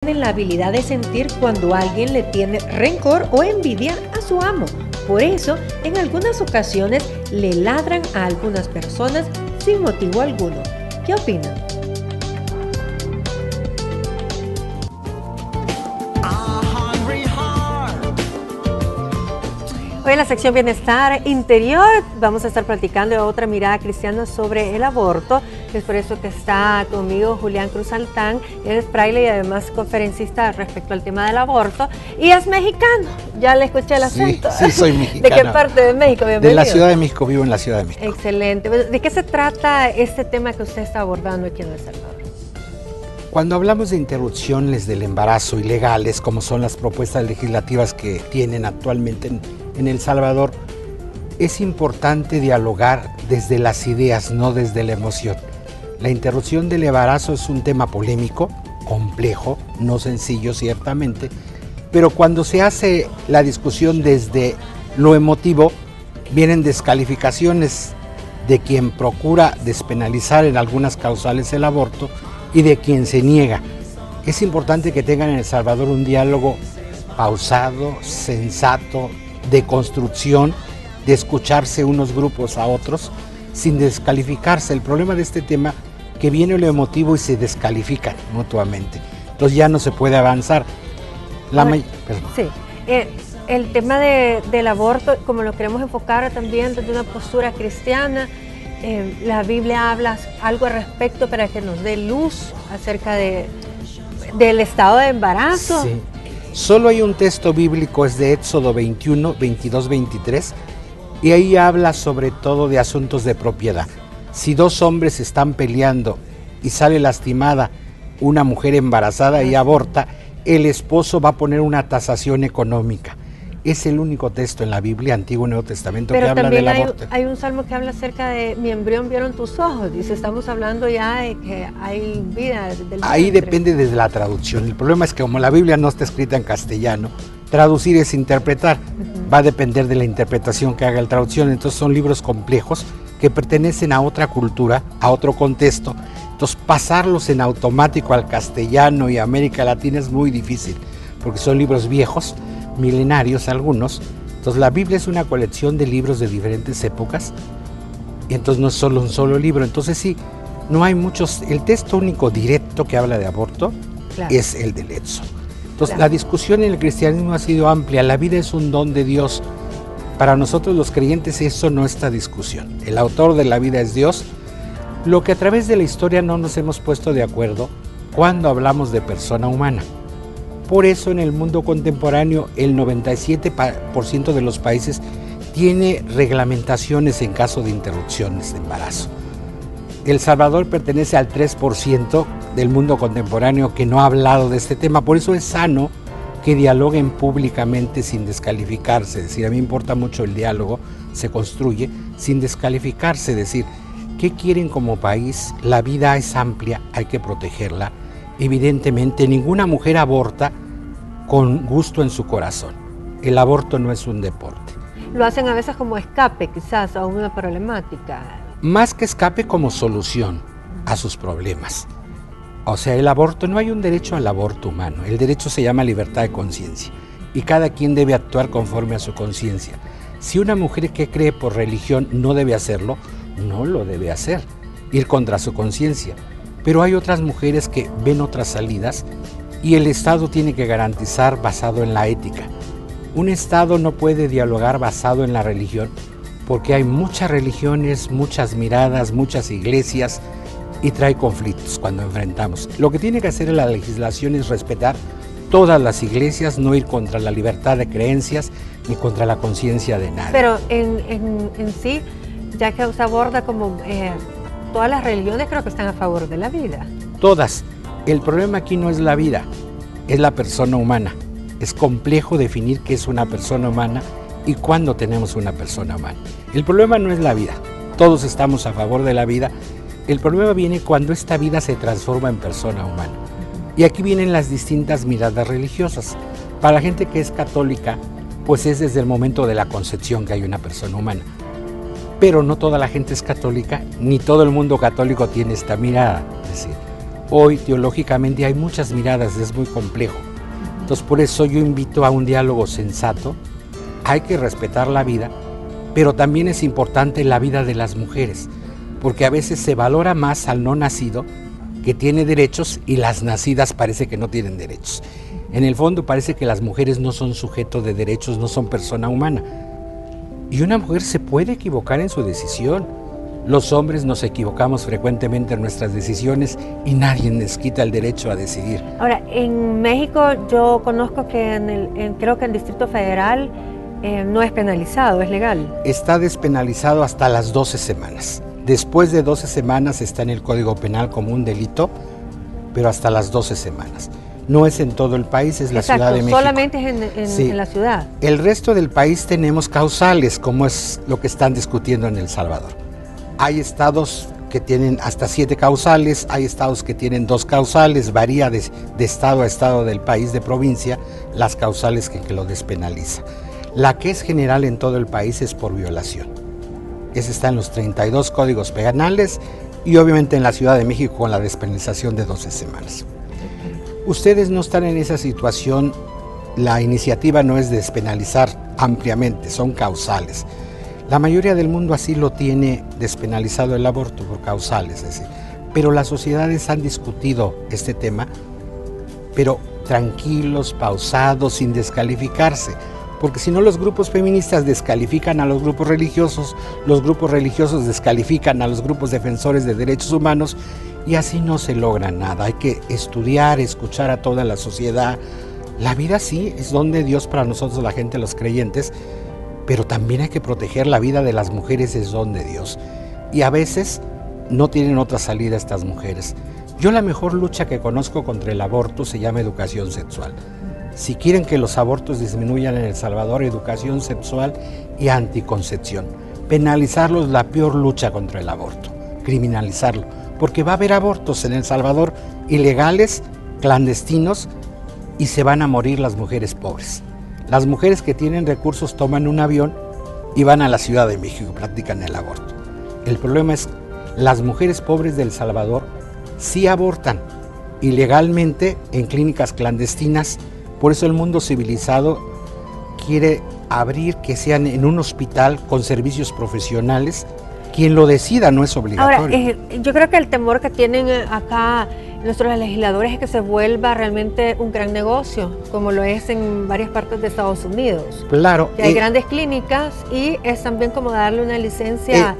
tienen la habilidad de sentir cuando alguien le tiene rencor o envidia a su amo. Por eso, en algunas ocasiones le ladran a algunas personas sin motivo alguno. ¿Qué opinan? Hoy en la sección Bienestar Interior vamos a estar platicando de otra mirada cristiana sobre el aborto. Es por eso que está conmigo Julián Cruz Altán. Él es fraile y además conferencista respecto al tema del aborto. Y es mexicano. Ya le escuché el acento. Sí, soy mexicano. ¿De qué parte de México? Bienvenido. De la Ciudad de México, vivo en la Ciudad de México. Excelente. ¿De qué se trata este tema que usted está abordando aquí en El Salvador? Cuando hablamos de interrupciones del embarazo ilegales, como son las propuestas legislativas que tienen actualmente en El Salvador, es importante dialogar desde las ideas, no desde la emoción. La interrupción del embarazo es un tema polémico, complejo, no sencillo ciertamente, pero cuando se hace la discusión desde lo emotivo, vienen descalificaciones de quien procura despenalizar en algunas causales el aborto y de quien se niega. Es importante que tengan en El Salvador un diálogo pausado, sensato, de construcción, de escucharse unos grupos a otros, sin descalificarse. El problema de este tema que viene lo emotivo y se descalifican mutuamente. Entonces ya no se puede avanzar. Sí, el tema del aborto, como lo queremos enfocar también desde una postura cristiana, la Biblia habla algo al respecto para que nos dé luz acerca del estado de embarazo. Sí. Solo hay un texto bíblico, es de Éxodo 21, 22, 23, y ahí habla sobre todo de asuntos de propiedad. Si dos hombres están peleando y sale lastimada una mujer embarazada y aborta, el esposo va a poner una tasación económica. Es el único texto en la Biblia, Antiguo y Nuevo Testamento, que habla del aborto. Pero también hay un salmo que habla acerca de mi embrión vieron tus ojos. Dice, estamos hablando ya de que hay vida del Ahí vientre. depende de la traducción. El problema es que como la Biblia no está escrita en castellano, traducir es interpretar. Va a depender de la interpretación que haga el traducción. Entonces son libros complejos que pertenecen a otra cultura, a otro contexto. Entonces pasarlos en automático al castellano y a América Latina es muy difícil, porque son libros viejos, milenarios algunos. Entonces la Biblia es una colección de libros de diferentes épocas, y entonces no es solo un solo libro. Entonces sí, no hay muchos. El texto único directo que habla de aborto, claro, es el del Éxodo. Entonces claro, la discusión en el cristianismo ha sido amplia. La vida es un don de Dios. Para nosotros los creyentes eso no está discusión. El autor de la vida es Dios. Lo que a través de la historia no nos hemos puesto de acuerdo cuando hablamos de persona humana. Por eso en el mundo contemporáneo el 97% de los países tiene reglamentaciones en caso de interrupciones de embarazo. El Salvador pertenece al 3% del mundo contemporáneo que no ha hablado de este tema. Por eso es sano que dialoguen públicamente sin descalificarse. Es decir, a mí me importa mucho el diálogo, se construye sin descalificarse. Es decir, ¿qué quieren como país? La vida es amplia, hay que protegerla. Evidentemente, ninguna mujer aborta con gusto en su corazón. El aborto no es un deporte. Lo hacen a veces como escape, quizás, a una problemática. Más que escape, como solución a sus problemas. O sea, el aborto, no hay un derecho al aborto humano. El derecho se llama libertad de conciencia. Y cada quien debe actuar conforme a su conciencia. Si una mujer que cree por religión no debe hacerlo, no lo debe hacer. Ir contra su conciencia. Pero hay otras mujeres que ven otras salidas y el Estado tiene que garantizar basado en la ética. Un Estado no puede dialogar basado en la religión porque hay muchas religiones, muchas miradas, muchas iglesias y trae conflictos cuando enfrentamos. Lo que tiene que hacer la legislación es respetar todas las iglesias, no ir contra la libertad de creencias ni contra la conciencia de nadie. Pero en sí, ya que se aborda como... todas las religiones creo que están a favor de la vida. Todas. El problema aquí no es la vida, es la persona humana. Es complejo definir qué es una persona humana y cuándo tenemos una persona humana. El problema no es la vida, todos estamos a favor de la vida. El problema viene cuando esta vida se transforma en persona humana. Y aquí vienen las distintas miradas religiosas. Para la gente que es católica, pues es desde el momento de la concepción que hay una persona humana. Pero no toda la gente es católica, ni todo el mundo católico tiene esta mirada. Es decir, hoy teológicamente hay muchas miradas, es muy complejo. Entonces por eso yo invito a un diálogo sensato. Hay que respetar la vida, pero también es importante la vida de las mujeres, porque a veces se valora más al no nacido, que tiene derechos, y las nacidas parece que no tienen derechos. En el fondo parece que las mujeres no son sujeto de derechos, no son persona humana. Y una mujer se puede equivocar en su decisión. Los hombres nos equivocamos frecuentemente en nuestras decisiones y nadie les quita el derecho a decidir. Ahora, en México yo conozco que creo que en el Distrito Federal no es penalizado, es legal. Está despenalizado hasta las 12 semanas. Después de 12 semanas está en el Código Penal como un delito, pero hasta las 12 semanas. No es en todo el país, es la Ciudad de México. Solamente es en la ciudad. El resto del país tenemos causales, como es lo que están discutiendo en El Salvador. Hay estados que tienen hasta 7 causales, hay estados que tienen 2 causales, varía de estado a estado del país, de provincia, las causales que lo despenaliza. La que es general en todo el país es por violación. Esa está en los 32 códigos penales y obviamente en la Ciudad de México con la despenalización de 12 semanas. Ustedes no están en esa situación, la iniciativa no es despenalizar ampliamente, son causales. La mayoría del mundo así lo tiene despenalizado el aborto por causales, es decir, pero las sociedades han discutido este tema, pero tranquilos, pausados, sin descalificarse, porque si no los grupos feministas descalifican a los grupos religiosos descalifican a los grupos defensores de derechos humanos y así no se logra nada. Hay que estudiar, escuchar a toda la sociedad. La vida sí es don de Dios para nosotros, la gente, los creyentes, pero también hay que proteger la vida de las mujeres, es don de Dios. Y a veces no tienen otra salida estas mujeres. Yo la mejor lucha que conozco contra el aborto se llama educación sexual. Si quieren que los abortos disminuyan en El Salvador, educación sexual y anticoncepción. Penalizarlos es la peor lucha contra el aborto, criminalizarlo, porque va a haber abortos en El Salvador ilegales, clandestinos, y se van a morir las mujeres pobres. Las mujeres que tienen recursos toman un avión y van a la Ciudad de México, practican el aborto. El problema es las mujeres pobres de El Salvador sí abortan ilegalmente en clínicas clandestinas. Por eso el mundo civilizado quiere abrir que sean en un hospital con servicios profesionales. Quien lo decida, no es obligatorio. Ahora, yo creo que el temor que tienen acá nuestros legisladores es que se vuelva realmente un gran negocio, como lo es en varias partes de Estados Unidos. Claro. Que hay grandes clínicas y es también como darle una licencia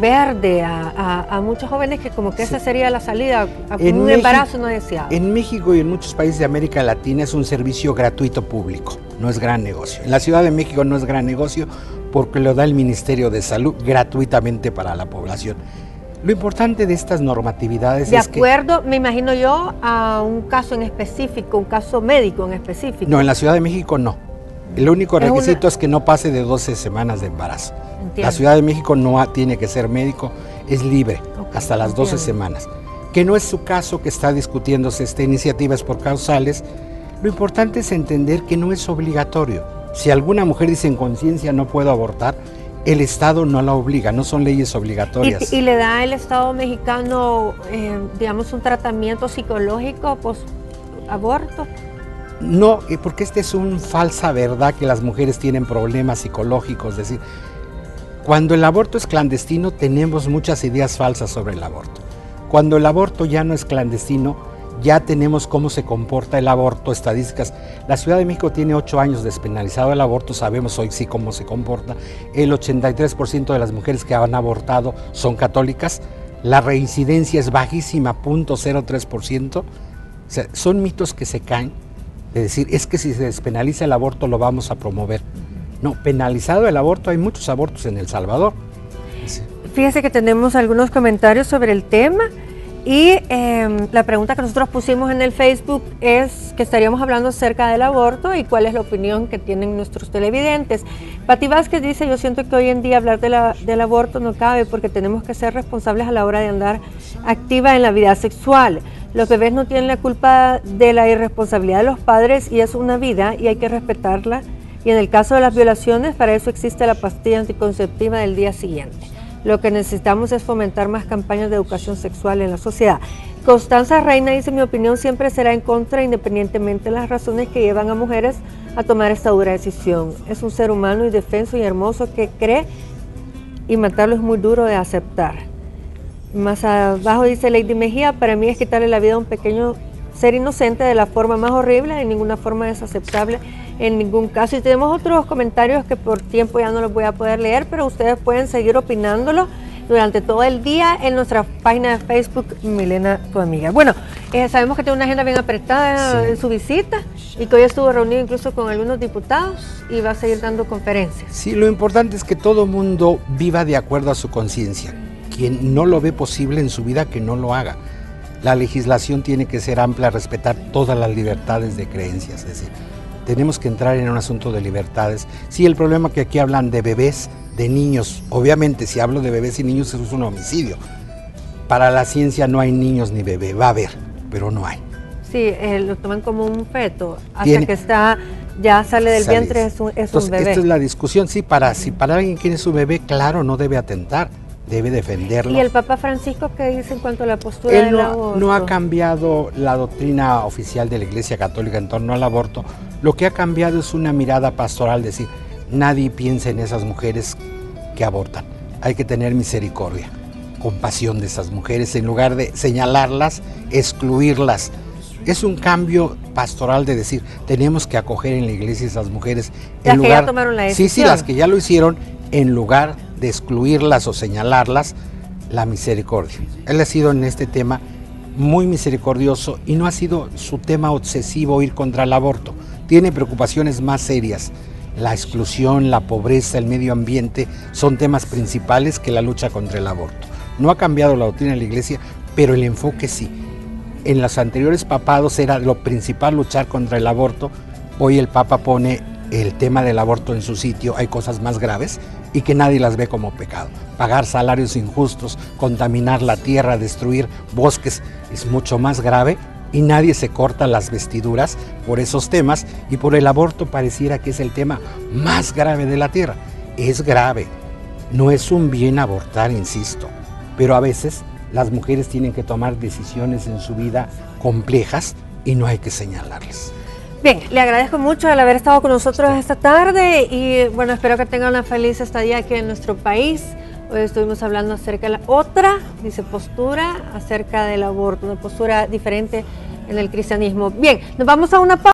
verde a muchos jóvenes que como que esa sería la salida a un embarazo no deseado. En México y en muchos países de América Latina es un servicio gratuito público, no es gran negocio. En la Ciudad de México no es gran negocio porque lo da el Ministerio de Salud gratuitamente para la población. Lo importante de estas normatividades es que... De acuerdo, me imagino yo, a un caso en específico, un caso médico en específico. No, en la Ciudad de México no. El único requisito es que no pase de 12 semanas de embarazo. Entiendo. La Ciudad de México no tiene que ser médico, es libre hasta las 12 semanas. Que no es su caso, que está discutiéndose esta iniciativa, es por causales. Lo importante es entender que no es obligatorio. Si alguna mujer dice en conciencia no puedo abortar, el Estado no la obliga, no son leyes obligatorias. ¿Y le da el Estado mexicano, digamos, un tratamiento psicológico post-aborto? No, porque esta es una falsa verdad que las mujeres tienen problemas psicológicos. Es decir, cuando el aborto es clandestino tenemos muchas ideas falsas sobre el aborto. Cuando el aborto ya no es clandestino, ya tenemos cómo se comporta el aborto, estadísticas. La Ciudad de México tiene 8 años despenalizado el aborto, sabemos hoy sí cómo se comporta. El 83% de las mujeres que han abortado son católicas. La reincidencia es bajísima, 0.03%. O sea, son mitos que se caen. De decir, es que si se despenaliza el aborto lo vamos a promover. No, penalizado el aborto, hay muchos abortos en El Salvador. Sí. Fíjese que tenemos algunos comentarios sobre el tema y la pregunta que nosotros pusimos en el Facebook es que estaríamos hablando acerca del aborto y cuál es la opinión que tienen nuestros televidentes. Pati Vázquez dice, yo siento que hoy en día hablar del aborto no cabe porque tenemos que ser responsables a la hora de andar activa en la vida sexual. Los bebés no tienen la culpa de la irresponsabilidad de los padres y es una vida y hay que respetarla. Y en el caso de las violaciones, para eso existe la pastilla anticonceptiva del día siguiente. Lo que necesitamos es fomentar más campañas de educación sexual en la sociedad. Constanza Reina dice, mi opinión siempre será en contra, independientemente de las razones que llevan a mujeres a tomar esta dura decisión. Es un ser humano indefenso y hermoso que cree, y matarlo es muy duro de aceptar. Más abajo dice Lady Mejía, para mí es quitarle la vida a un pequeño ser inocente de la forma más horrible, de ninguna forma es aceptable en ningún caso. Y tenemos otros comentarios que por tiempo ya no los voy a poder leer, pero ustedes pueden seguir opinándolo durante todo el día en nuestra página de Facebook, Milena, tu amiga. Bueno, sabemos que tiene una agenda bien apretada en su visita y que hoy estuvo reunido incluso con algunos diputados y va a seguir dando conferencias. Sí, lo importante es que todo mundo viva de acuerdo a su conciencia. Quien no lo ve posible en su vida, que no lo haga. La legislación tiene que ser amplia, respetar todas las libertades de creencias, es decir, tenemos que entrar en un asunto de libertades. Sí, el problema que aquí hablan de bebés, de niños, obviamente si hablo de bebés y niños eso es un homicidio. Para la ciencia no hay niños ni bebé, va a haber, pero no hay. Sí, lo toman como un feto, hasta que ya sale del vientre es un bebé. Esta es la discusión, sí, para alguien que es su bebé, claro, no debe atentar, debe defenderlo. ¿Y el Papa Francisco qué dice en cuanto a la postura del aborto? No ha cambiado la doctrina oficial de la Iglesia Católica en torno al aborto. Lo que ha cambiado es una mirada pastoral, decir, nadie piensa en esas mujeres que abortan. Hay que tener misericordia, compasión de esas mujeres, en lugar de señalarlas, excluirlas. Es un cambio pastoral de decir, tenemos que acoger en la iglesia a esas mujeres. Las que ya tomaron la decisión. Sí, las que ya lo hicieron, en lugar de excluirlas o señalarlas, la misericordia. Él ha sido en este tema muy misericordioso y no ha sido su tema obsesivo ir contra el aborto. Tiene preocupaciones más serias. La exclusión, la pobreza, el medio ambiente son temas principales que la lucha contra el aborto. No ha cambiado la doctrina de la iglesia, pero el enfoque sí. En los anteriores papados era lo principal luchar contra el aborto. Hoy el Papa pone el tema del aborto en su sitio. Hay cosas más graves y que nadie las ve como pecado. Pagar salarios injustos, contaminar la tierra, destruir bosques es mucho más grave y nadie se corta las vestiduras por esos temas, y por el aborto pareciera que es el tema más grave de la tierra. Es grave, no es un bien abortar, insisto, pero a veces las mujeres tienen que tomar decisiones en su vida complejas y no hay que señalarles. Bien, le agradezco mucho el haber estado con nosotros esta tarde y bueno, espero que tengan una feliz estadía aquí en nuestro país. Hoy estuvimos hablando acerca de la otra, dice, postura acerca del aborto, una postura diferente en el cristianismo. Bien, nos vamos a una pausa.